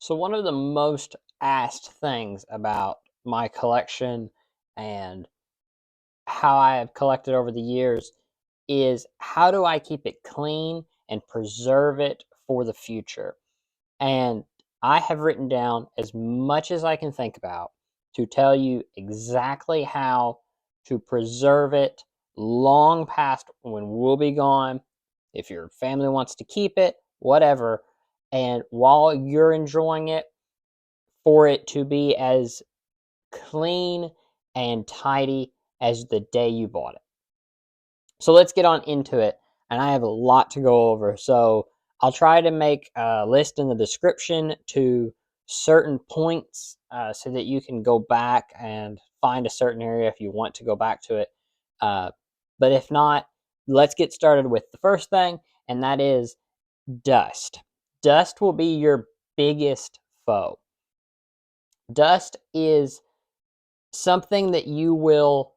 So one of the most asked things about my collection and how I have collected over the years is how do I keep it clean and preserve it for the future? And I have written down as much as I can think about to tell you exactly how to preserve it long past when we'll be gone. If your family wants to keep it, whatever. And while you're enjoying it, for it to be as clean and tidy as the day you bought it. So let's get on into it. And I have a lot to go over. So I'll try to make a list in the description to certain points so that you can go back and find a certain area if you want to go back to it. Uh, but if not, let's get started with the first thing, and that is dust. Dust will be your biggest foe. Dust is something that you will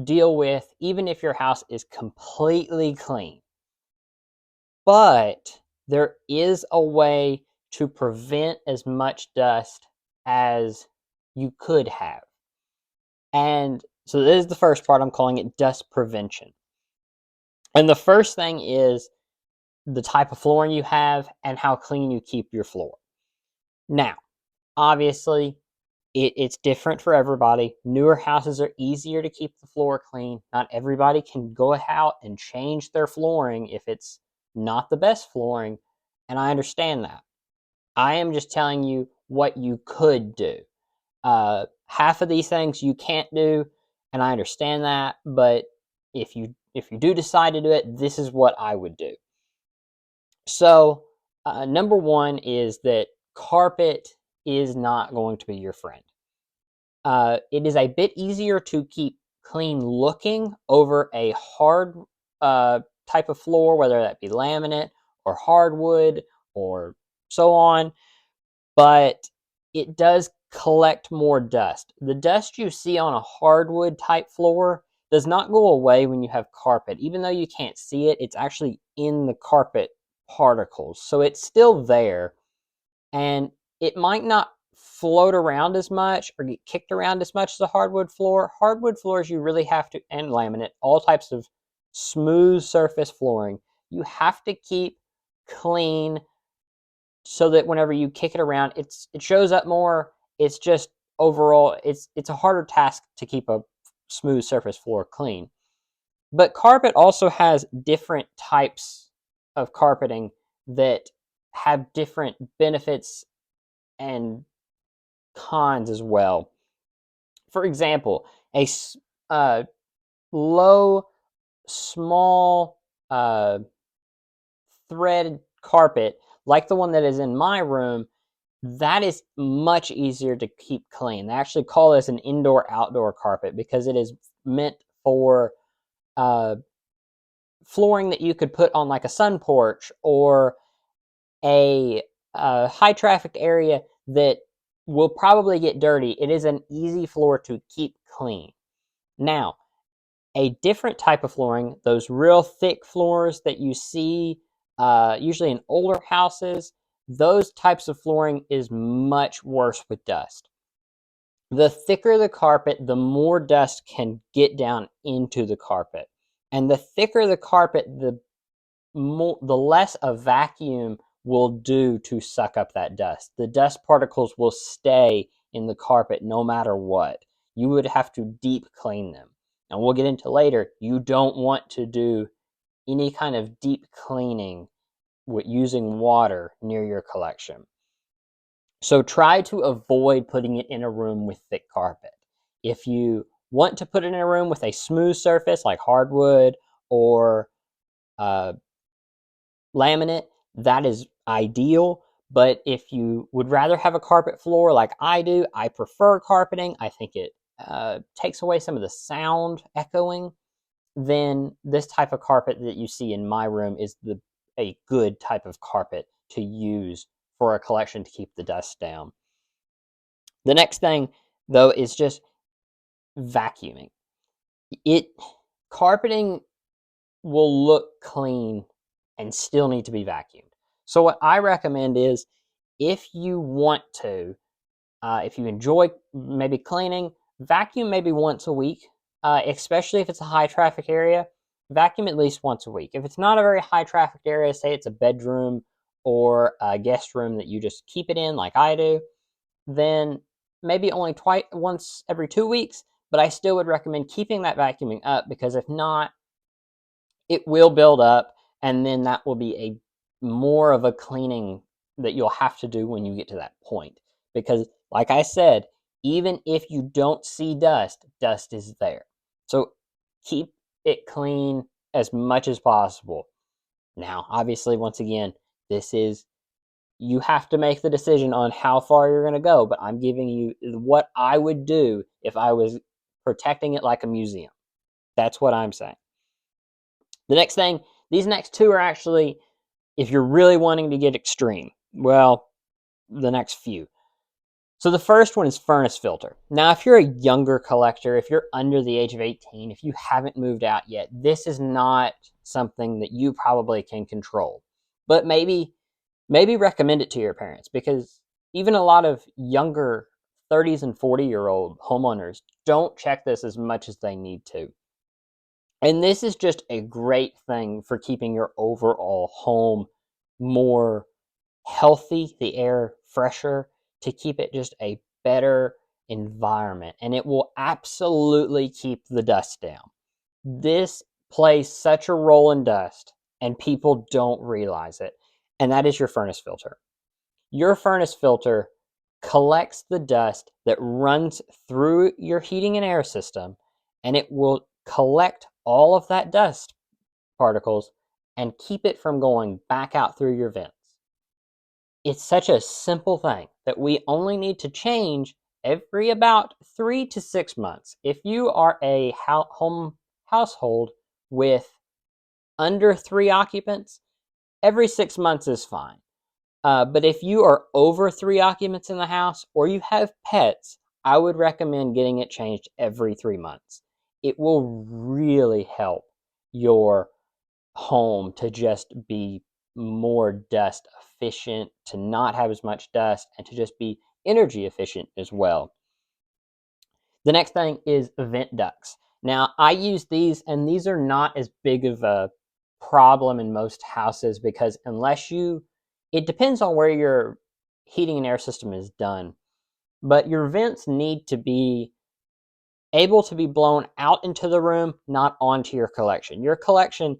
deal with even if your house is completely clean. But there is a way to prevent as much dust as you could have. And so this is the first part. I'm calling it dust prevention. And the first thing is the type of flooring you have and how clean you keep your floor. Now, obviously, it's different for everybody. Newer houses are easier to keep the floor clean. Not everybody can go out and change their flooring if it's not the best flooring, and I understand that. I am just telling you what you could do. Half of these things you can't do, and I understand that, but if you do decide to do it, this is what I would do. So, number one is that carpet is not going to be your friend. It is a bit easier to keep clean looking over a hard type of floor, whether that be laminate or hardwood or so on, but it does collect more dust. The dust you see on a hardwood type floor does not go away when you have carpet. Even though you can't see it, it's actually in the carpet particles. So it's still there, and it might not float around as much or get kicked around as much as a hardwood floor. Hardwood floors, you really have to, and laminate, all types of smooth surface flooring, you have to keep clean so that whenever you kick it around, it shows up more. It's just overall, it's a harder task to keep a smooth surface floor clean. But carpet also has different types of carpeting that have different benefits and cons as well. For example, a uh, low, small threaded carpet, like the one that is in my room, that is much easier to keep clean. They actually call this an indoor-outdoor carpet because it is meant for uh, flooring that you could put on like a sun porch or a high traffic area that will probably get dirty. It is an easy floor to keep clean. Now, a different type of flooring, those real thick floors that you see usually in older houses, those types of flooring is much worse with dust. The thicker the carpet, the more dust can get down into the carpet. And the thicker the carpet, the less a vacuum will do to suck up that dust. The dust particles will stay in the carpet no matter what. You would have to deep clean them. And we'll get into later, you don't want to do any kind of deep cleaning with using water near your collection. So try to avoid putting it in a room with thick carpet. If you want to put it in a room with a smooth surface like hardwood or uh, laminate, that is ideal. But if you would rather have a carpet floor like I do, I prefer carpeting. I think it takes away some of the sound echoing. Then this type of carpet that you see in my room is a good type of carpet to use for a collection to keep the dust down. The next thing, though, is just vacuuming. It carpeting will look clean and still need to be vacuumed. So what I recommend is if you want to, if you enjoy maybe cleaning, vacuum maybe once a week, especially if it's a high traffic area. Vacuum at least once a week. If it's not a very high traffic area, say it's a bedroom or a guest room that you just keep it in like I do, then maybe only once every 2 weeks. But I still would recommend keeping that vacuuming up, because if not, it will build up, and then that will be a more of a cleaning that you'll have to do when you get to that point. Because, like I said, even if you don't see dust, dust is there. So keep it clean as much as possible. Now, obviously, once again, this is, you have to make the decision on how far you're going to go, but I'm giving you what I would do if I was protecting it like a museum. That's what I'm saying. The next thing, these next two are actually, if you're really wanting to get extreme, well, the next few. So the first one is furnace filter. Now, if you're a younger collector, if you're under the age of 18, if you haven't moved out yet, this is not something that you probably can control. But maybe recommend it to your parents, because even a lot of younger 30s and 40-year-old homeowners don't check this as much as they need to. And this is just a great thing for keeping your overall home more healthy, the air fresher, to keep it just a better environment. And it will absolutely keep the dust down. This plays such a role in dust, and people don't realize it. And that is your furnace filter. Your furnace filter collects the dust that runs through your heating and air system, and it will collect all of that dust particles and keep it from going back out through your vents. It's such a simple thing that we only need to change every about 3 to 6 months. If you are a household with under 3 occupants, every 6 months is fine. But if you are over 3 occupants in the house, or you have pets, I would recommend getting it changed every 3 months. It will really help your home to just be more dust efficient, to not have as much dust, and to just be energy efficient as well. The next thing is vent ducts. Now, I use these, and these are not as big of a problem in most houses, because it depends on where your heating and air system is done, but your vents need to be able to be blown out into the room, not onto your collection. Your collection,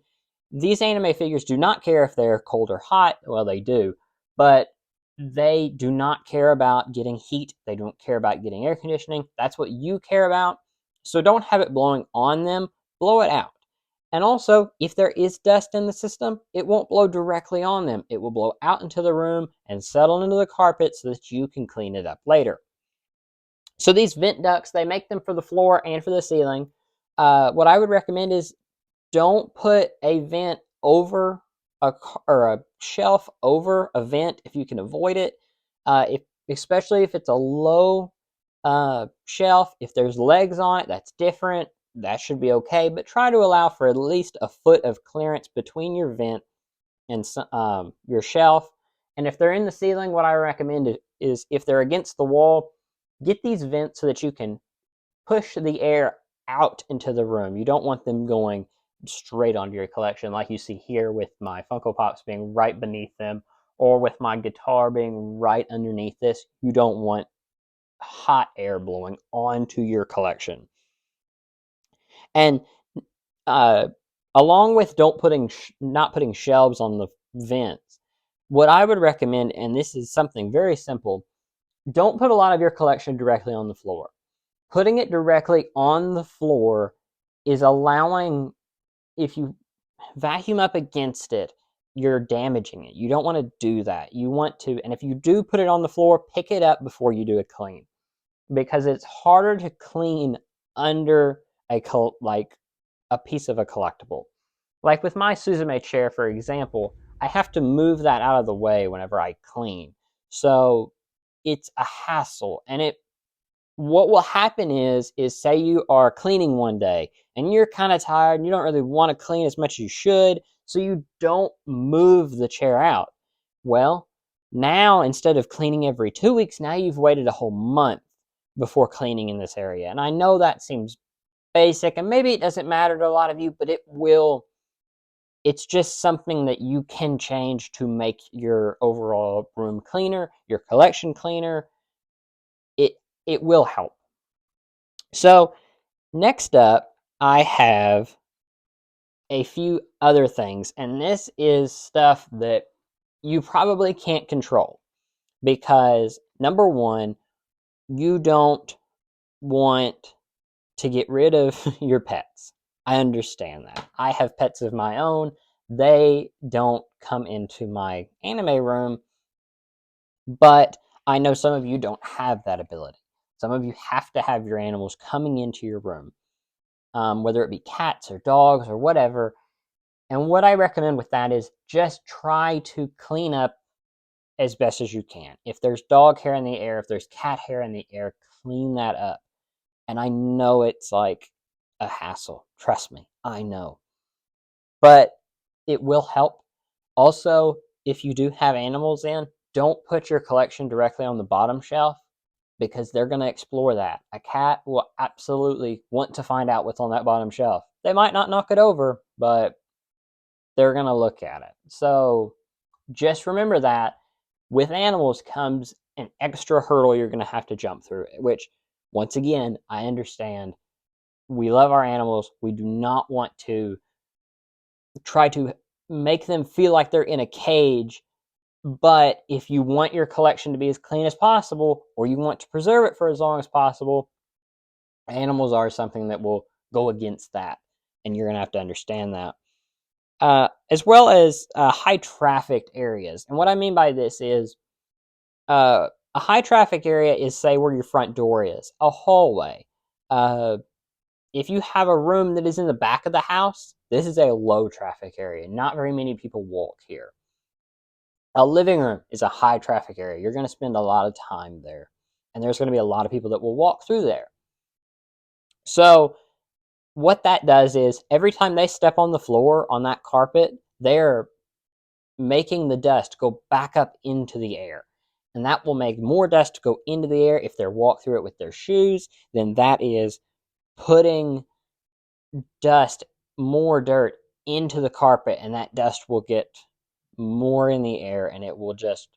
these anime figures do not care if they're cold or hot. Well, they do, but they do not care about getting heat. They don't care about getting air conditioning. That's what you care about. So don't have it blowing on them, blow it out. And also, if there is dust in the system, it won't blow directly on them. It will blow out into the room and settle into the carpet so that you can clean it up later. So these vent ducts, they make them for the floor and for the ceiling. What I would recommend is, don't put a vent over or a shelf over a vent if you can avoid it. Especially if it's a low shelf, if there's legs on it, that's different. That should be okay. But try to allow for at least a foot of clearance between your vent and your shelf. And if they're in the ceiling, what I recommend is if they're against the wall, get these vents so that you can push the air out into the room. You don't want them going straight onto your collection, like you see here with my Funko Pops being right beneath them, or with my guitar being right underneath this. You don't want hot air blowing onto your collection. And along with not putting shelves on the vents, what I would recommend, and this is something very simple, don't put a lot of your collection directly on the floor. Putting it directly on the floor is allowing, if you vacuum up against it, you're damaging it. You don't want to do that. You want to, and if you do put it on the floor, pick it up before you do a clean, because it's harder to clean under a piece of a collectible. Like with my Suzume chair, for example, I have to move that out of the way whenever I clean. So it's a hassle, and what will happen is say you are cleaning one day and you're kind of tired and you don't really want to clean as much as you should, so you don't move the chair out. Well, Now, instead of cleaning every 2 weeks, now you've waited a whole month before cleaning in this area. And I know that seems basic, and maybe it doesn't matter to a lot of you, but it will. It's just something that you can change to make your overall room cleaner, your collection cleaner. It will help. So next up, I have a few other things, and this is stuff that you probably can't control because number one, you don't want to get rid of your pets. I understand that. I have pets of my own. They don't come into my anime room, but I know some of you don't have that ability. Some of you have to have your animals coming into your room, whether it be cats or dogs or whatever. And what I recommend with that is just try to clean up as best as you can. If there's dog hair in the air, if there's cat hair in the air, clean that up. And I know it's like a hassle. Trust me, I know. But it will help. Also, if you do have animals in, don't put your collection directly on the bottom shelf because they're going to explore that. A cat will absolutely want to find out what's on that bottom shelf. They might not knock it over, but they're going to look at it. So just remember that with animals comes an extra hurdle you're going to have to jump through, which, once again, I understand. We love our animals. We do not want to try to make them feel like they're in a cage. But if you want your collection to be as clean as possible, or you want to preserve it for as long as possible, animals are something that will go against that. And you're going to have to understand that. As well as high trafficked areas. And what I mean by this is a high traffic area is, say, where your front door is, a hallway. If you have a room that is in the back of the house, this is a low traffic area. Not very many people walk here. A living room is a high traffic area. You're going to spend a lot of time there. And there's going to be a lot of people that will walk through there. So what that does is every time they step on the floor on that carpet, they're making the dust go back up into the air. And that will make more dust go into the air. If they walk through it with their shoes, then that is putting dust, more dirt into the carpet, and that dust will get more in the air and it will just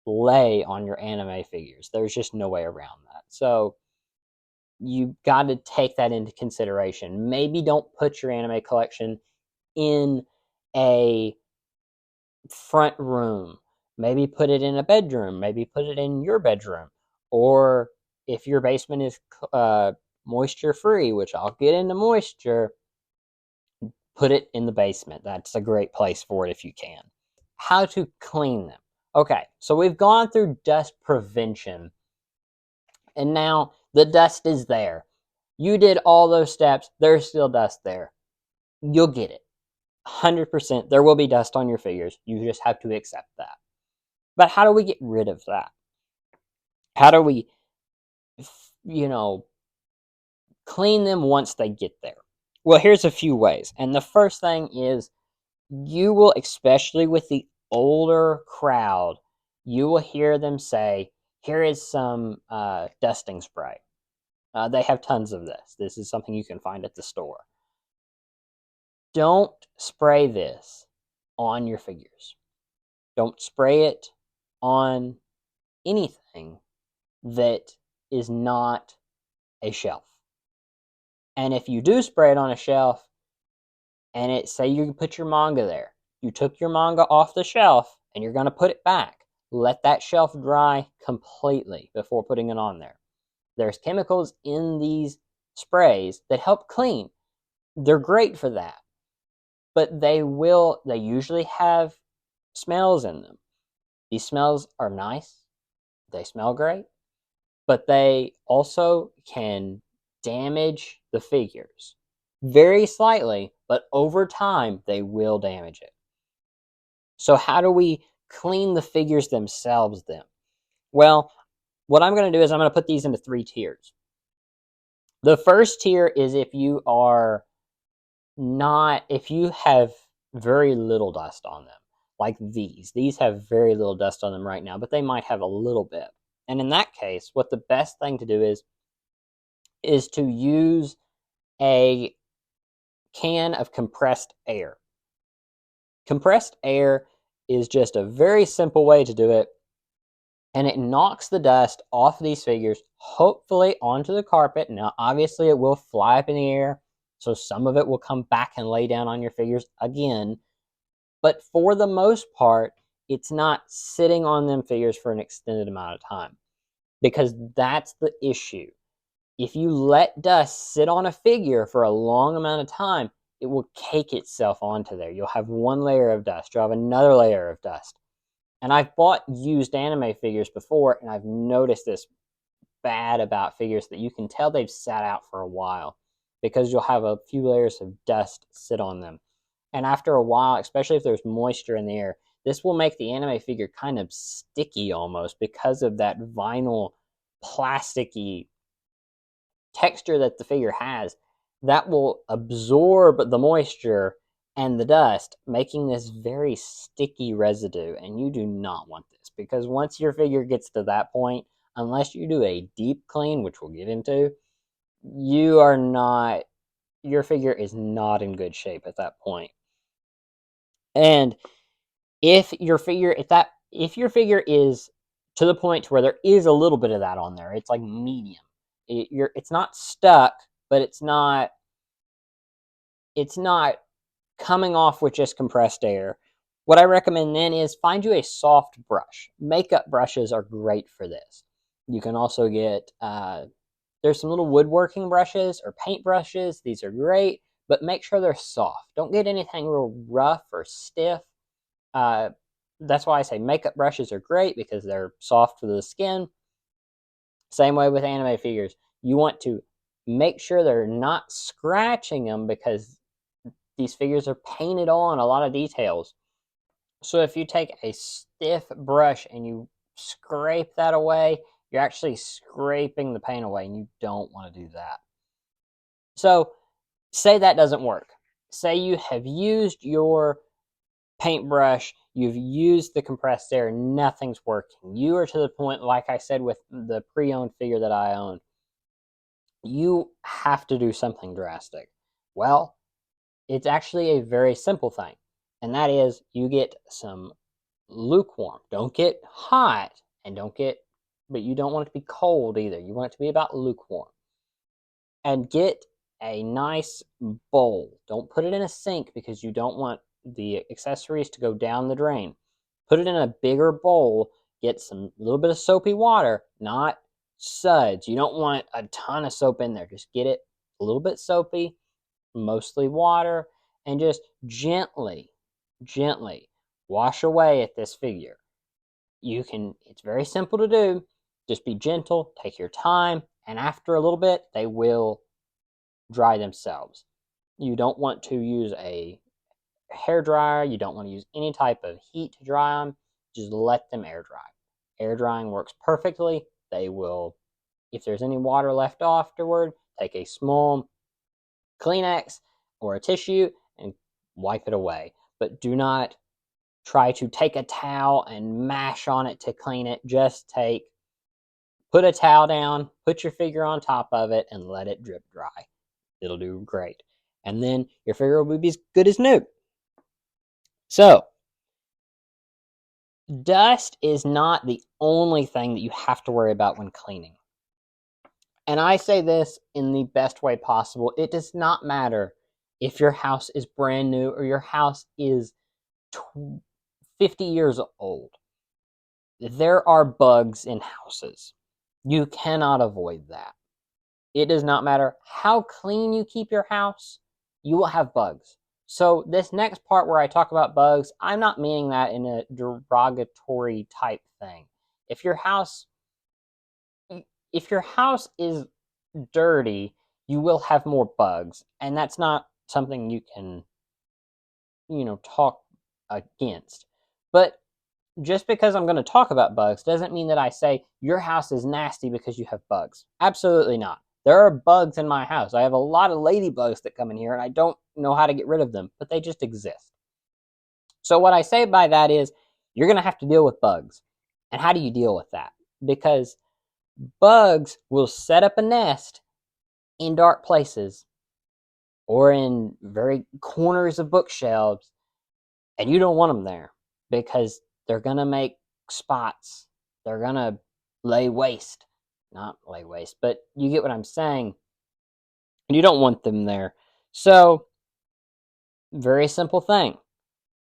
lay on your anime figures. There's just no way around that. So you got to take that into consideration. Maybe don't put your anime collection in a front room. Maybe put it in a bedroom. Maybe put it in your bedroom. Or if your basement is moisture free, which I'll get into moisture, put it in the basement. That's a great place for it if you can. How to clean them. Okay, so we've gone through dust prevention, and now the dust is there. You did all those steps, there's still dust there. You'll get it. 100%, there will be dust on your figures. You just have to accept that. But how do we get rid of that? How do we, clean them once they get there? Well, here's a few ways. And the first thing is you will, especially with the older crowd, you will hear them say, here is some dusting spray. They have tons of this. This is something you can find at the store. Don't spray this on your figures. Don't spray it on anything that is not a shelf. And if you do spray it on a shelf, and it say you put your manga there, you took your manga off the shelf and you're going to put it back. Let that shelf dry completely before putting it on there. There's chemicals in these sprays that help clean. They're great for that. But they usually have smells in them. These smells are nice. They smell great. But they also can damage the figures. Very slightly, but over time, they will damage it. So how do we clean the figures themselves then? Well, what I'm going to do is I'm going to put these into 3 tiers. The first tier is if you have very little dust on them. like these. These have very little dust on them right now, but they might have a little bit. And in that case, what the best thing to do is to use a can of compressed air. Compressed air is just a very simple way to do it, and it knocks the dust off these figures, hopefully onto the carpet. Now, obviously, it will fly up in the air, so some of it will come back and lay down on your figures again. But for the most part, it's not sitting on them figures for an extended amount of time, because that's the issue. If you let dust sit on a figure for a long amount of time, it will cake itself onto there. You'll have one layer of dust, you'll have another layer of dust. And I've bought used anime figures before, and I've noticed this bad about figures that you can tell they've sat out for a while because you'll have a few layers of dust sit on them. And after a while, especially if there's moisture in the air, this will make the anime figure kind of sticky almost because of that vinyl plasticky texture that the figure has. That will absorb the moisture and the dust, making this very sticky residue. And you do not want this, because once your figure gets to that point, unless you do a deep clean, which we'll get into, your figure is not in good shape at that point. And if your figure is to the point to where there is a little bit of that on there, it's like medium. It's not stuck, but it's not coming off with just compressed air. What I recommend then is find you a soft brush. Makeup brushes are great for this. You can also get there's some little woodworking brushes or paint brushes. These are great, but make sure they're soft. Don't get anything real rough or stiff. That's why I say makeup brushes are great, because they're soft to the skin. Same way with anime figures. You want to make sure they're not scratching them, because these figures are painted on a lot of details. So if you take a stiff brush and you scrape that away, you're actually scraping the paint away, and you don't want to do that. So say that doesn't work. Say you have used your paintbrush, you've used the compressed air, nothing's working. You are to the point, like I said with the pre-owned figure that I own, you have to do something drastic. Well, it's actually a very simple thing, and that is you get some lukewarm. Don't get hot, but you don't want it to be cold either. You want it to be about lukewarm. And get a nice bowl. Don't put it in a sink, because you don't want the accessories to go down the drain. Put it in a bigger bowl. Get some little bit of soapy water, not suds. You don't want a ton of soap in there. Just get it a little bit soapy, mostly water, and just gently wash away at this figure. It's very simple to do. Just be gentle, take your time, and after a little bit, they will dry themselves. You don't want to use a hair dryer. You don't want to use any type of heat to dry them. Just let them air dry. Air drying works perfectly. They will, if there's any water left afterward, take a small Kleenex or a tissue and wipe it away. But do not try to take a towel and mash on it to clean it. Just put a towel down, put your figure on top of it, and let it drip dry. It'll do great. And then your figure will be as good as new. So, dust is not the only thing that you have to worry about when cleaning. And I say this in the best way possible. It does not matter if your house is brand new or your house is 50 years old. There are bugs in houses. You cannot avoid that. It does not matter how clean you keep your house, you will have bugs. So this next part where I talk about bugs, I'm not meaning that in a derogatory type thing. If your house is dirty, you will have more bugs, and that's not something you can talk against. But just because I'm going to talk about bugs doesn't mean that I say your house is nasty because you have bugs. Absolutely not. There are bugs in my house. I have a lot of ladybugs that come in here, and I don't know how to get rid of them, but they just exist. So what I say by that is you're going to have to deal with bugs. And how do you deal with that? Because bugs will set up a nest in dark places or in very corners of bookshelves, and you don't want them there because they're going to make spots. They're going to lay waste. Not lay waste, but you get what I'm saying. And you don't want them there. So, very simple thing.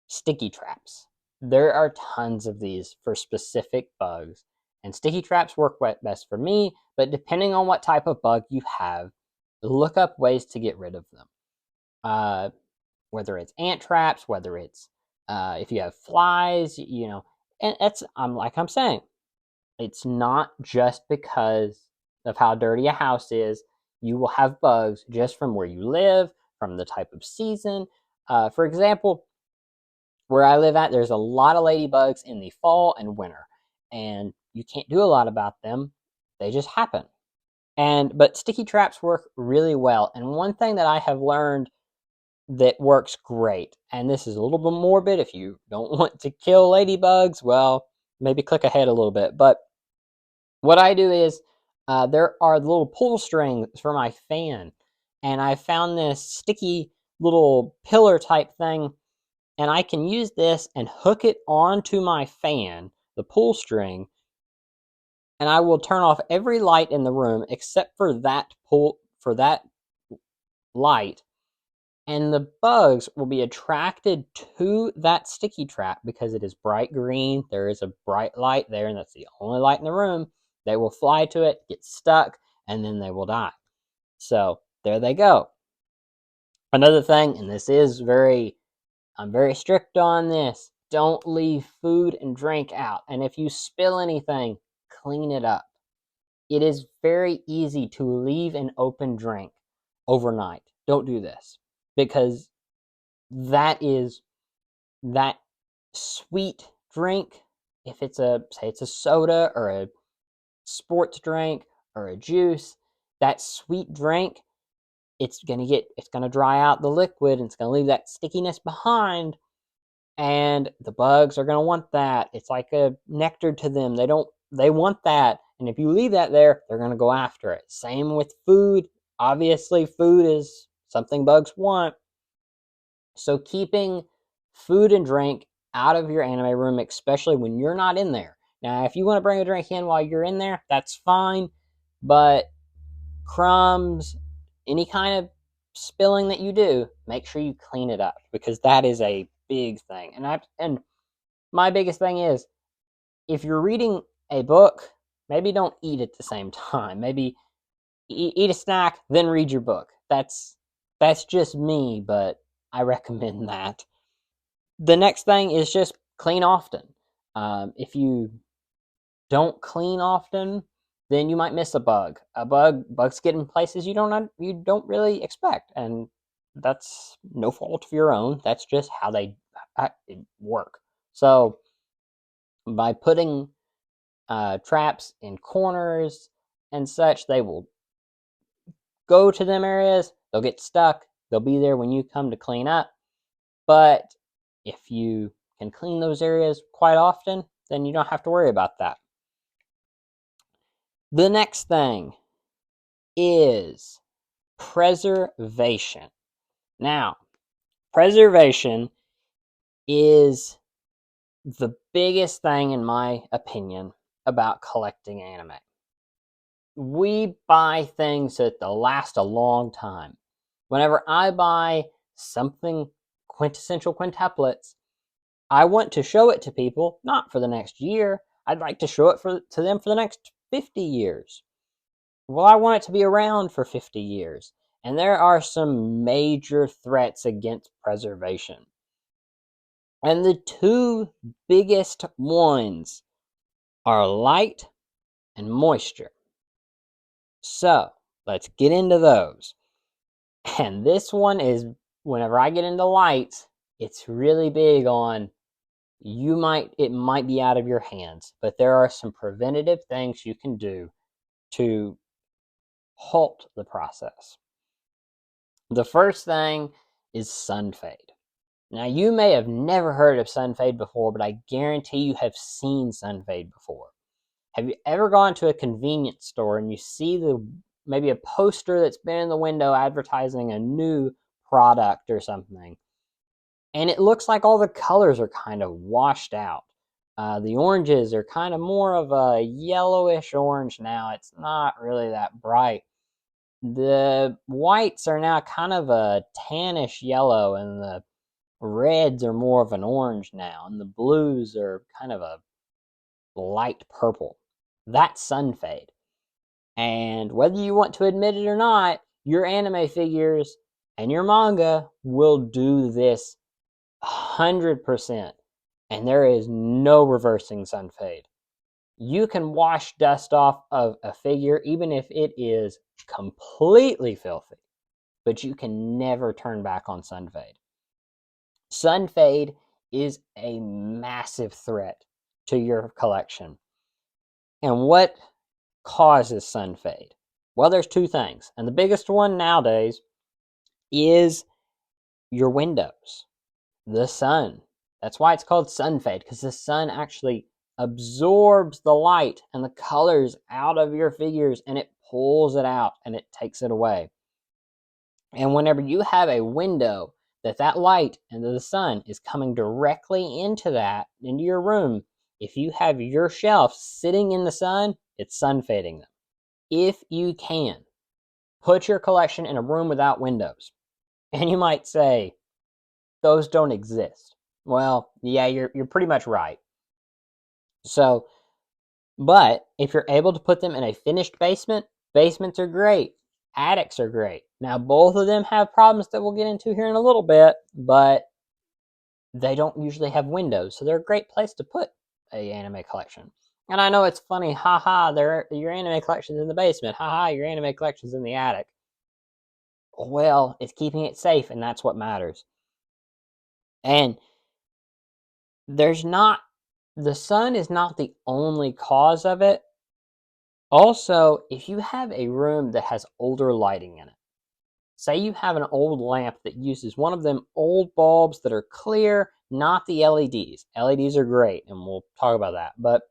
Sticky traps. There are tons of these for specific bugs, and sticky traps work best for me, but depending on what type of bug you have, look up ways to get rid of them. Whether it's ant traps, whether it's if you have flies, and I'm saying, it's not just because of how dirty a house is. You will have bugs just from where you live, from the type of season. For example, where I live at, there's a lot of ladybugs in the fall and winter, and you can't do a lot about them. They just happen. But sticky traps work really well. And one thing that I have learned that works great, and this is a little bit morbid. If you don't want to kill ladybugs, well, maybe click ahead a little bit. But what I do is there are little pull strings for my fan, and I found this sticky little pillar type thing, and I can use this and hook it onto my fan, the pull string, and I will turn off every light in the room except for that light, and the bugs will be attracted to that sticky trap because it is bright green. There is a bright light there, and that's the only light in the room. They will fly to it, get stuck, and then they will die. So there they go. Another thing, and I'm very strict on this. Don't leave food and drink out. And if you spill anything, clean it up. It is very easy to leave an open drink overnight. Don't do this because that sweet drink. If it's say it's a soda or a sports drink or a juice, that sweet drink, it's gonna dry out the liquid and it's gonna leave that stickiness behind, and the bugs are gonna want that. It's like a nectar to them. They want that, and if you leave that there, they're gonna go after it. Same with food. Obviously, food is something bugs want. So keeping food and drink out of your anime room, especially when you're not in there. Now, if you want to bring a drink in while you're in there, that's fine. But crumbs, any kind of spilling that you do, make sure you clean it up because that is a big thing. And my biggest thing is if you're reading a book, maybe don't eat at the same time. Maybe eat a snack, then read your book. That's just me, but I recommend that. The next thing is just clean often. If you don't clean often, then you might miss a bug. Bugs get in places you don't really expect, and that's no fault of your own. That's just how they work. So by putting traps in corners and such, they will go to them areas. They'll get stuck. They'll be there when you come to clean up. But if you can clean those areas quite often, then you don't have to worry about that. The next thing is preservation. Now, preservation is the biggest thing, in my opinion, about collecting anime. We buy things that they'll last a long time. Whenever I buy something quintessential quintuplets, I want to show it to people, not for the next year. I'd like to show it to them for the next 50 years. Well, I want it to be around for 50 years. And there are some major threats against preservation. And the two biggest ones are light and moisture. So, let's get into those. And this one is, whenever I get into lights, it's really big on it might be out of your hands, but there are some preventative things you can do to halt the process. The first thing is sun fade. Now, you may have never heard of sunfade before, but I guarantee you have seen sunfade before. Have you ever gone to a convenience store and you see maybe a poster that's been in the window advertising a new product or something, and it looks like all the colors are kind of washed out? The oranges are kind of more of a yellowish orange now. It's not really that bright. The whites are now kind of a tannish yellow, and the reds are more of an orange now, and the blues are kind of a light purple. That's sunfade. And whether you want to admit it or not, your anime figures and your manga will do this 100%. And there is no reversing sunfade. You can wash dust off of a figure even if it is completely filthy, but you can never turn back on sunfade. Sunfade is a massive threat to your collection. And what causes sunfade? Well, there's two things. And the biggest one nowadays is your windows, the sun. That's why it's called sunfade, because the sun actually absorbs the light and the colors out of your figures, and it pulls it out and it takes it away. And whenever you have a window that light and the sun is coming directly into your room, if you have your shelves sitting in the sun, it's sunfading them. If you can, put your collection in a room without windows. And you might say, those don't exist. Well, yeah, you're pretty much right. So, but if you're able to put them in a finished basement, basements are great. Attics are great. Now, both of them have problems that we'll get into here in a little bit, but they don't usually have windows, so they're a great place to put a anime collection. And I know it's funny, haha, your anime collection's in the basement, haha, your anime collection's in the attic. Well, it's keeping it safe, and that's what matters. And the sun is not the only cause of it. Also, if you have a room that has older lighting in it, say you have an old lamp that uses one of them old bulbs that are clear, not the LEDs. LEDs are great, and we'll talk about that. But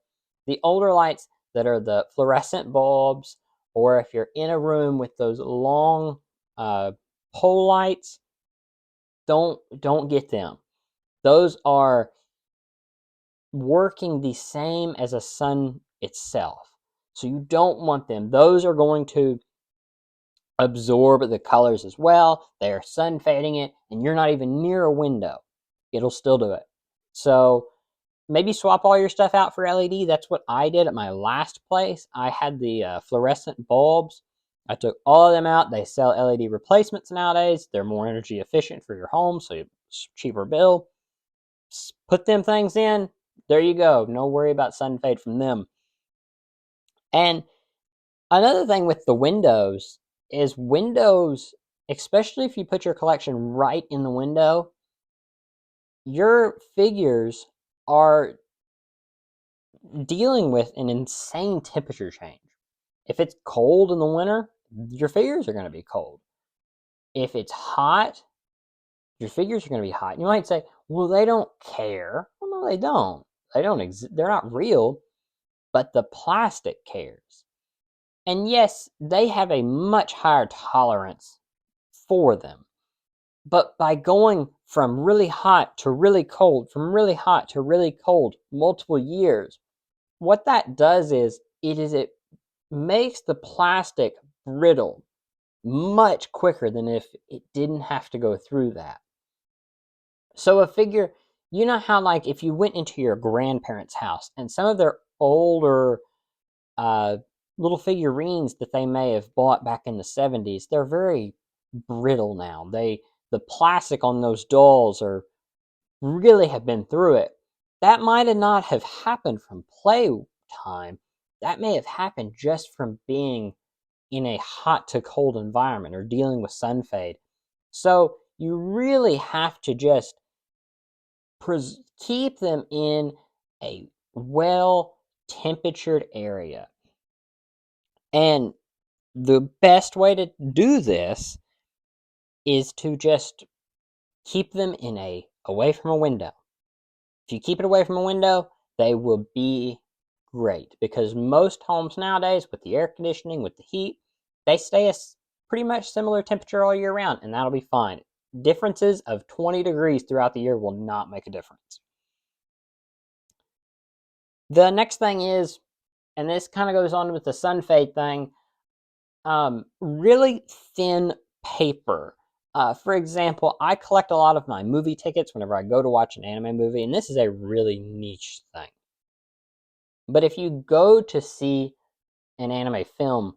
the older lights that are the fluorescent bulbs, or if you're in a room with those long pole lights, don't get them. Those are working the same as a sun itself. So you don't want them. Those are going to absorb the colors as well. They are sun fading it, and you're not even near a window. It'll still do it. So maybe swap all your stuff out for LED. That's what I did at my last place. I had the fluorescent bulbs. I took all of them out. They sell LED replacements nowadays. They're more energy efficient for your home, so it's cheaper bill. Put them things in. There you go. No worry about sun fade from them. And another thing with the windows is windows, especially if you put your collection right in the window, your figures are dealing with an insane temperature change. If it's cold in the winter, your figures are going to be cold. If it's hot, your figures are going to be hot. You might say, well, they don't care. Well, no, they don't. They're not real, but the plastic cares. And yes, they have a much higher tolerance for them. But by going from really hot to really cold, from really hot to really cold, multiple years, what that does is it makes the plastic brittle much quicker than if it didn't have to go through that. So a figure, you know how like if you went into your grandparents' house and some of their older little figurines that they may have bought back in the 70s, they're very brittle now. The plastic on those dolls are really have been through it. That might have not have happened from play time. That may have happened just from being in a hot to cold environment or dealing with sun fade. So you really have to just keep them in a well temperatured area. And the best way to do this is to just keep them in a away from a window. If you keep it away from a window, they will be great, because most homes nowadays, with the air conditioning, with the heat, they stay a pretty much similar temperature all year round, and that'll be fine. Differences of 20 degrees throughout the year will not make a difference. The next thing is, and this kind of goes on with the sun fade thing, really thin paper. For example, I collect a lot of my movie tickets whenever I go to watch an anime movie, and this is a really niche thing. But if you go to see an anime film,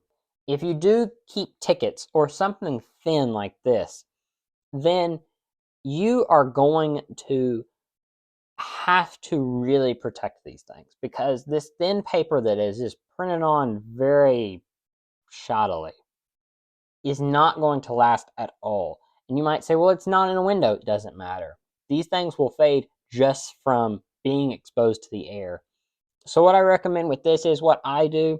if you do keep tickets or something thin like this, then you are going to have to really protect these things, because this thin paper that is just printed on very shoddily is not going to last at all. And you might say, well, it's not in a window. It doesn't matter. These things will fade just from being exposed to the air. So what I recommend with this is, what I do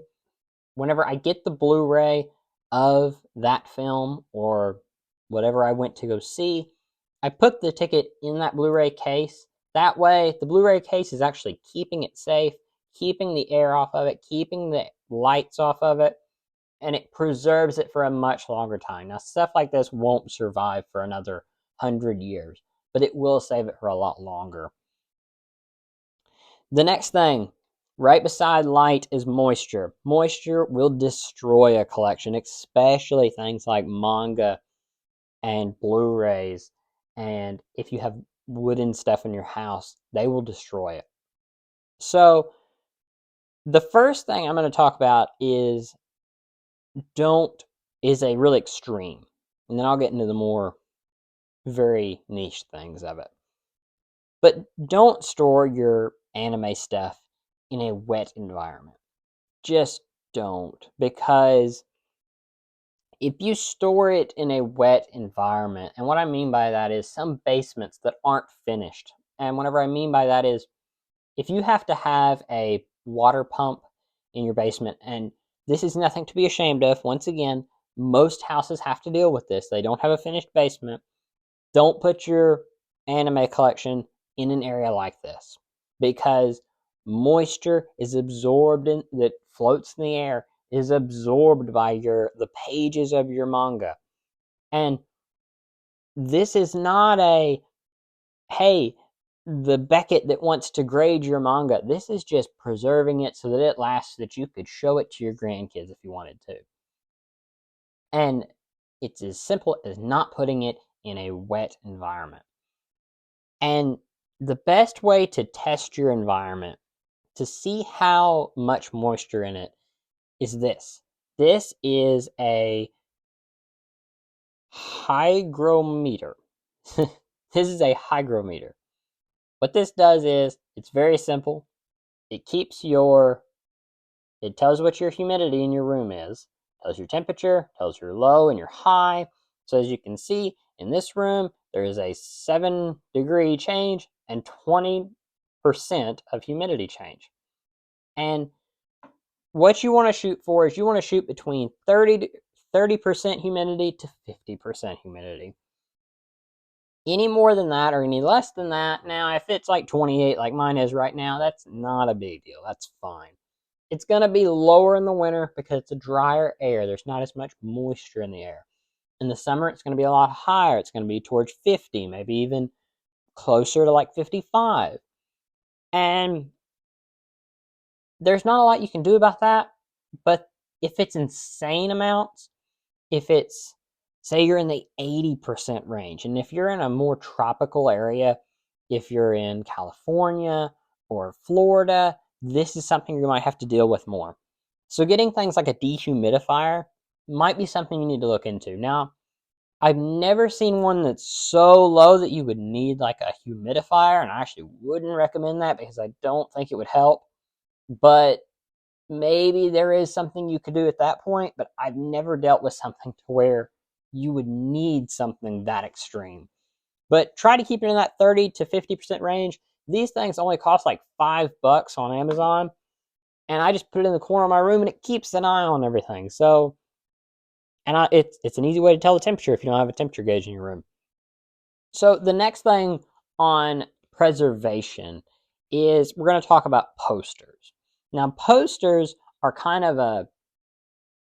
whenever I get the Blu-ray of that film or whatever I went to go see, I put the ticket in that Blu-ray case. That way, the Blu-ray case is actually keeping it safe, keeping the air off of it, keeping the lights off of it, and it preserves it for a much longer time. Now, stuff like this won't survive for another 100 years, but it will save it for a lot longer. The next thing, right beside light, is moisture. Moisture will destroy a collection, especially things like manga and Blu-rays. And if you have wooden stuff in your house, they will destroy it. So the first thing I'm going to talk about is a really extreme. And then I'll get into the more very niche things of it. But don't store your anime stuff in a wet environment. Just don't, because if you store it in a wet environment, and what I mean by that is some basements that aren't finished. And whatever I mean by that is, if you have to have a water pump in your basement, and this is nothing to be ashamed of, once again, most houses have to deal with this. They don't have a finished basement. Don't put your anime collection in an area like this, because moisture is absorbed in that floats in the air, is absorbed by the pages of your manga. And this is not a, hey, the Beckett that wants to grade your manga. This is just preserving it so that it lasts, so that you could show it to your grandkids if you wanted to. And it's as simple as not putting it in a wet environment. And the best way to test your environment to see how much moisture in it is this. This is a hygrometer. This is a hygrometer. What this does is, it's very simple. It tells what your humidity in your room is, tells your temperature, tells your low and your high. So as you can see, in this room, there is a 7-degree change and 20% of humidity change. And what you want to shoot for is, you want to shoot between 30% humidity to 50% humidity. Any more than that or any less than that, now if it's like 28 like mine is right now, that's not a big deal. That's fine. It's going to be lower in the winter because it's a drier air. There's not as much moisture in the air. In the summer, it's going to be a lot higher. It's going to be towards 50, maybe even closer to like 55. And there's not a lot you can do about that. But if it's insane amounts, if it's, say you're in the 80% range, and if you're in a more tropical area, if you're in California or Florida, this is something you might have to deal with more. So getting things like a dehumidifier might be something you need to look into. Now, I've never seen one that's so low that you would need like a humidifier, and I actually wouldn't recommend that because I don't think it would help. But maybe there is something you could do at that point, but I've never dealt with something to where you would need something that extreme. But try to keep it in that 30 to 50% range. These things only cost like $5 on Amazon, and I just put it in the corner of my room, and it keeps an eye on everything. So, and it's an easy way to tell the temperature if you don't have a temperature gauge in your room. So the next thing on preservation is we're going to talk about posters. Now, posters are kind of a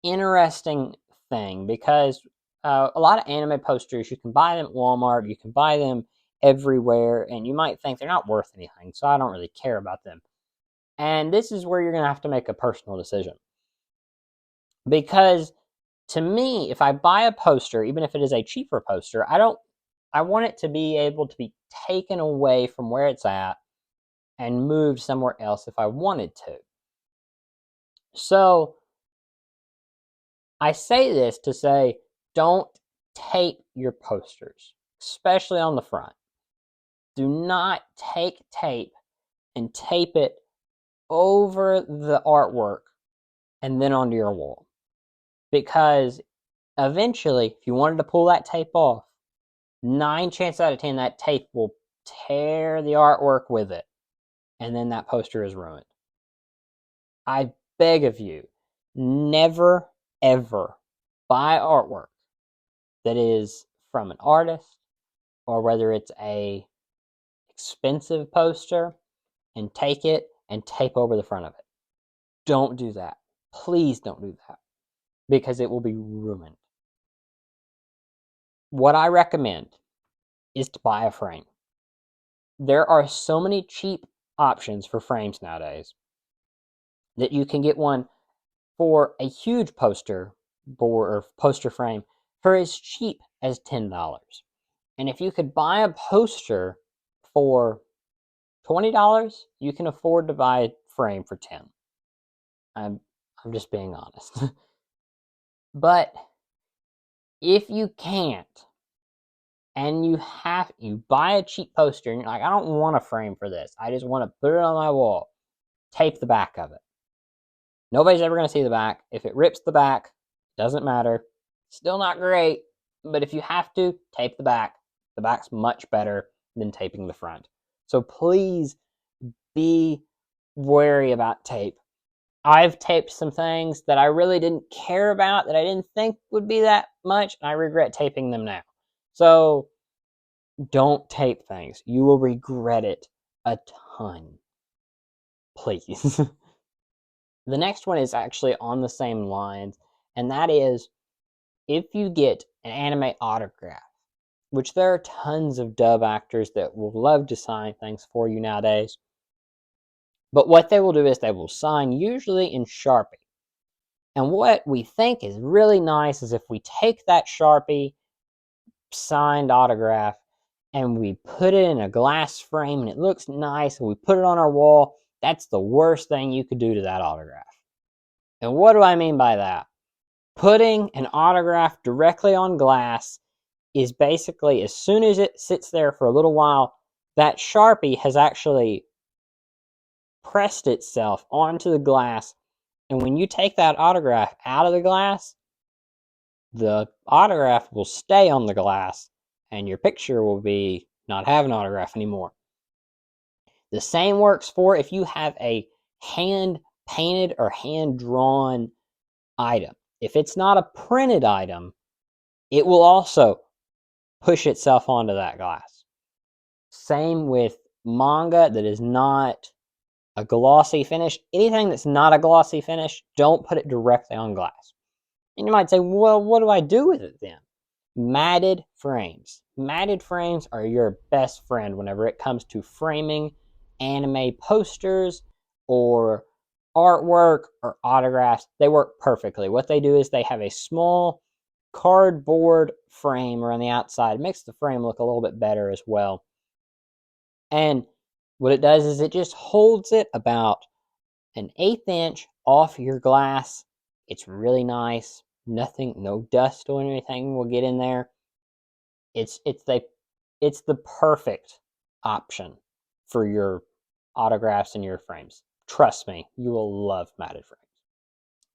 interesting thing because a lot of anime posters, you can buy them at Walmart, you can buy them everywhere, and you might think they're not worth anything, so I don't really care about them. And this is where you're going to have to make a personal decision. Because to me, if I buy a poster, even if it is a cheaper poster, I want it to be able to be taken away from where it's at and moved somewhere else if I wanted to. So I say this to say, don't tape your posters, especially on the front. Do not take tape and tape it over the artwork and then onto your wall. Because eventually, if you wanted to pull that tape off, 9 chances out of 10 that tape will tear the artwork with it, and then that poster is ruined. I beg of you, never ever buy artwork that is from an artist, or whether it's a expensive poster, and take it and tape over the front of it. Don't do that. Please don't do that, because it will be ruined. What I recommend is to buy a frame. There are so many cheap options for frames nowadays that you can get one for a huge poster board or poster frame for as cheap as $10. And if you could buy a poster for $20, you can afford to buy a frame for 10. I'm just being honest. But if you can't, and you buy a cheap poster and you're like, I don't want a frame for this, I just want to put it on my wall, tape the back of it. Nobody's ever going to see the back. If it rips the back, doesn't matter. Still not great, but if you have to, tape the back. The back's much better than taping the front. So please be wary about tape. I've taped some things that I really didn't care about, that I didn't think would be that much, and I regret taping them now. So don't tape things. You will regret it a ton. Please. The next one is actually on the same lines, and that is if you get an anime autograph, which there are tons of dub actors that will love to sign things for you nowadays. But what they will do is they will sign usually in Sharpie. And what we think is really nice is if we take that Sharpie signed autograph and we put it in a glass frame and it looks nice and we put it on our wall, that's the worst thing you could do to that autograph. And what do I mean by that? Putting an autograph directly on glass is basically, as soon as it sits there for a little while, that Sharpie has actually pressed itself onto the glass. And when you take that autograph out of the glass, the autograph will stay on the glass and your picture will be not have an autograph anymore. The same works for if you have a hand painted or hand drawn item. If it's not a printed item, it will also push itself onto that glass. Same with manga that is not a glossy finish. Anything that's not a glossy finish, don't put it directly on glass. And you might say, well, what do I do with it then? Matted frames. Matted frames are your best friend whenever it comes to framing anime posters or artwork or autographs. They work perfectly. What they do is they have a small cardboard frame around the outside. It makes the frame look a little bit better as well. And what it does is it just holds it about an 1/8 inch off your glass. It's really nice. Nothing, no dust or anything will get in there. It's the perfect option for your autographs and your frames. Trust me, you will love matted frames.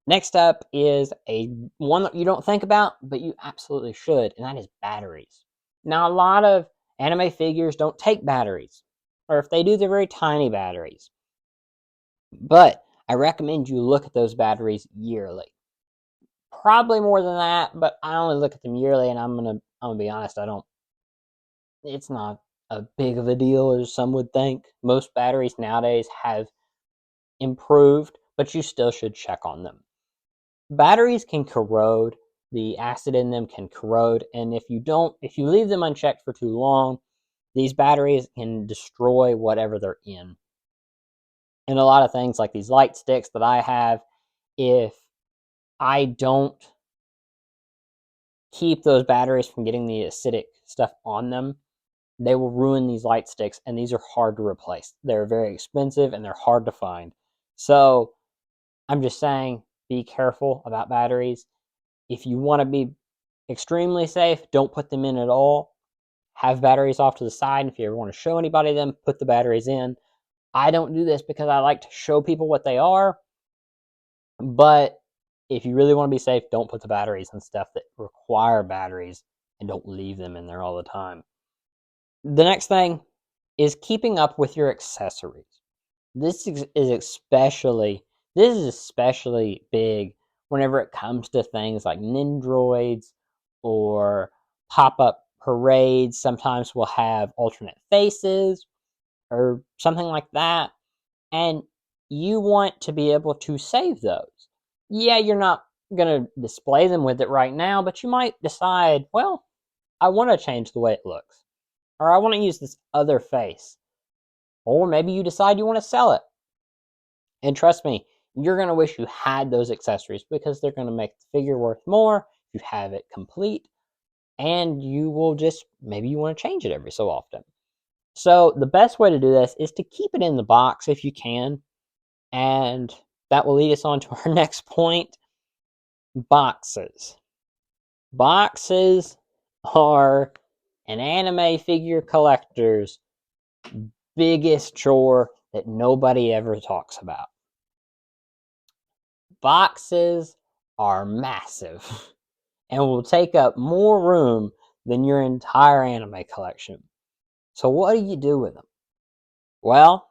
Next up is a one that you don't think about, but you absolutely should, and that is batteries. Now, a lot of anime figures don't take batteries, or if they do, they're very tiny batteries. But I recommend you look at those batteries yearly. Probably more than that, but I only look at them yearly, and I'm gonna be honest, it's not a big of a deal as some would think. Most batteries nowadays have improved, but you still should check on them. Batteries can corrode. The acid in them can corrode, and if you leave them unchecked for too long, these batteries can destroy whatever they're in. And a lot of things like these light sticks that I have, if I don't keep those batteries from getting the acidic stuff on them, they will ruin these light sticks, and these are hard to replace. They're very expensive and they're hard to find. So I'm just saying, be careful about batteries. If you want to be extremely safe, don't put them in at all. Have batteries off to the side. If you ever want to show anybody them, put the batteries in. I don't do this because I like to show people what they are. But if you really want to be safe, don't put the batteries in stuff that require batteries, and don't leave them in there all the time. The next thing is keeping up with your accessories. This is especially big whenever it comes to things like Nendroids or pop-up parades. Sometimes we'll have alternate faces or something like that, and you want to be able to save those. Yeah, you're not going to display them with it right now, but you might decide, well, I want to change the way it looks, or I want to use this other face, or maybe you decide you want to sell it. And trust me, you're going to wish you had those accessories because they're going to make the figure worth more if you have it complete, and you will just, maybe you want to change it every so often. So the best way to do this is to keep it in the box if you can, and that will lead us on to our next point: boxes. Boxes are an anime figure collector's biggest chore that nobody ever talks about. Boxes are massive and will take up more room than your entire anime collection. So what do you do with them? Well,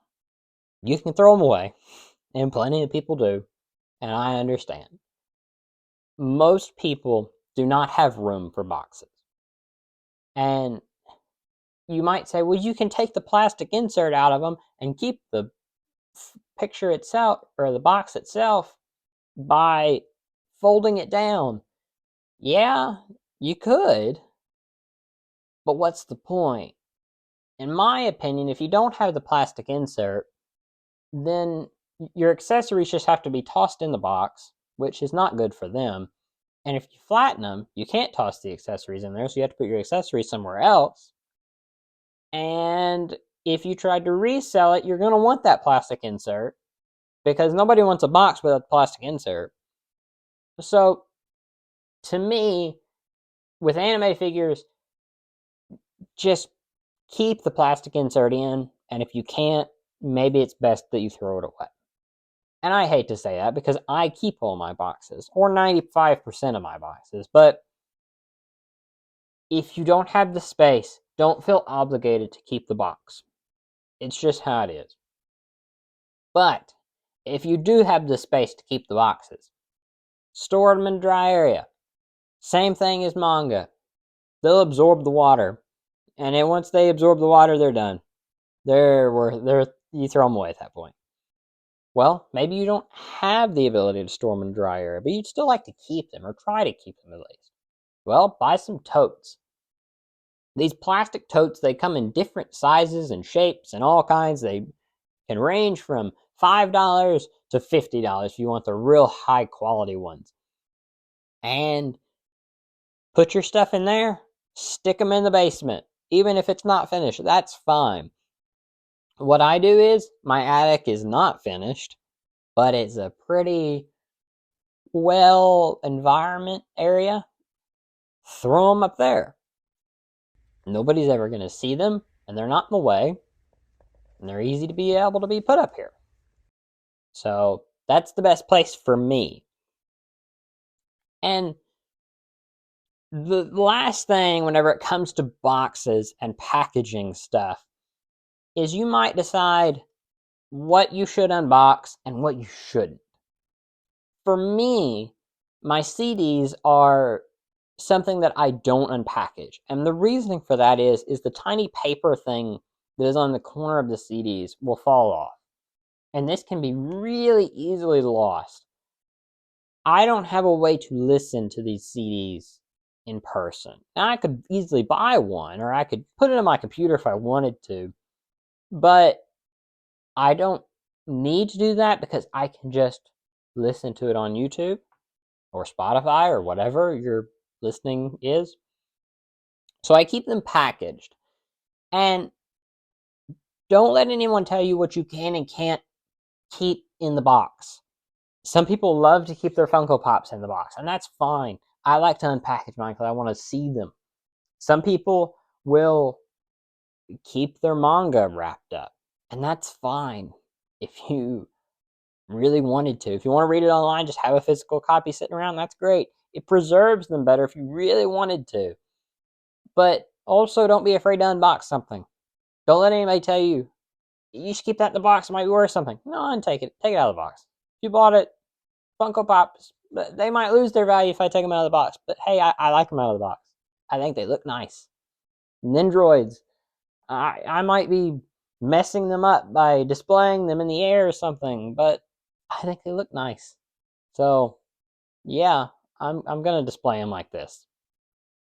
you can throw them away, and plenty of people do, and I understand. Most people do not have room for boxes. And you might say, well, you can take the plastic insert out of them and keep the picture itself or the box itself by folding it down. Yeah, you could, but what's the point? In my opinion, if you don't have the plastic insert, then your accessories just have to be tossed in the box, which is not good for them. And if you flatten them, you can't toss the accessories in there, so you have to put your accessories somewhere else. And if you tried to resell it, you're going to want that plastic insert because nobody wants a box without the plastic insert. So, to me, with anime figures, just keep the plastic insert in, and if you can't, maybe it's best that you throw it away. And I hate to say that because I keep all my boxes, or 95% of my boxes, but if you don't have the space, don't feel obligated to keep the box. It's just how it is. But if you do have the space to keep the boxes, store them in a dry area. Same thing as manga. They'll absorb the water, and then once they absorb the water, they're done. You throw them away at that point. Well, maybe you don't have the ability to store them in a dry area, but you'd still like to keep them, or try to keep them at least. Well, buy some totes. These plastic totes, they come in different sizes and shapes and all kinds. They can range from $5 to $50 if you want the real high quality ones. And put your stuff in there, stick them in the basement. Even if it's not finished, that's fine. What I do is, my attic is not finished, but it's a pretty well environment area. Throw them up there. Nobody's ever going to see them, and they're not in the way, and they're easy to be able to be put up here. So that's the best place for me. And the last thing, whenever it comes to boxes and packaging stuff, is you might decide what you should unbox and what you shouldn't. For me, my CDs are something that I don't unpackage. And the reasoning for that is the tiny paper thing that is on the corner of the CDs will fall off. And this can be really easily lost. I don't have a way to listen to these CDs in person. Now, I could easily buy one, or I could put it on my computer if I wanted to, but I don't need to do that because I can just listen to it on YouTube or Spotify or whatever your listening is. So I keep them packaged. And don't let anyone tell you what you can and can't keep in the box. Some people love to keep their Funko Pops in the box, and that's fine. I like to unpackage mine because I want to see them. Some people will keep their manga wrapped up, and that's fine if you really wanted to. If you want to read it online, just have a physical copy sitting around, that's great. It preserves them better if you really wanted to. But also, don't be afraid to unbox something. Don't let anybody tell you, you should keep that in the box, it might be worth something. No, untake it. Take it out of the box. If you bought it, Funko Pops, but they might lose their value if I take them out of the box. But hey, I like them out of the box. I think they look nice. Nendroids, I might be messing them up by displaying them in the air or something, but I think they look nice. So, yeah, I'm gonna display them like this.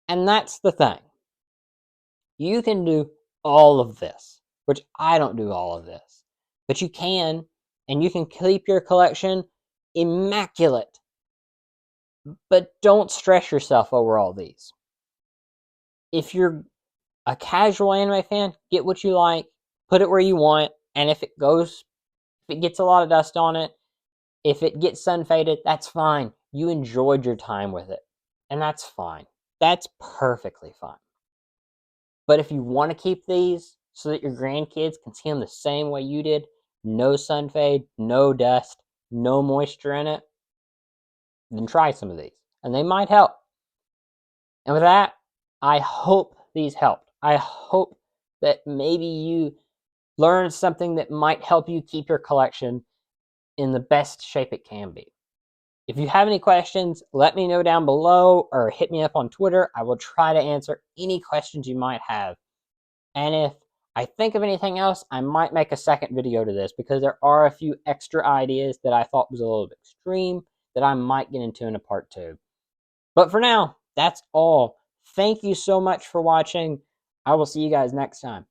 And that's the thing. You can do all of this, which I don't do all of this, but you can, and you can keep your collection immaculate. But don't stress yourself over all these. If you're a casual anime fan, get what you like, put it where you want, and if it gets a lot of dust on it, if it gets sun faded, that's fine. You enjoyed your time with it, and that's fine. That's perfectly fine. But if you want to keep these so that your grandkids can see them the same way you did, no sun fade, no dust, no moisture in it, then try some of these, and they might help. And with that, I hope these helped. I hope that maybe you learned something that might help you keep your collection in the best shape it can be. If you have any questions, let me know down below or hit me up on Twitter. I will try to answer any questions you might have. And if I think of anything else, I might make a second video to this because there are a few extra ideas that I thought was a little bit extreme that I might get into in a part 2. But for now, that's all. Thank you so much for watching. I will see you guys next time.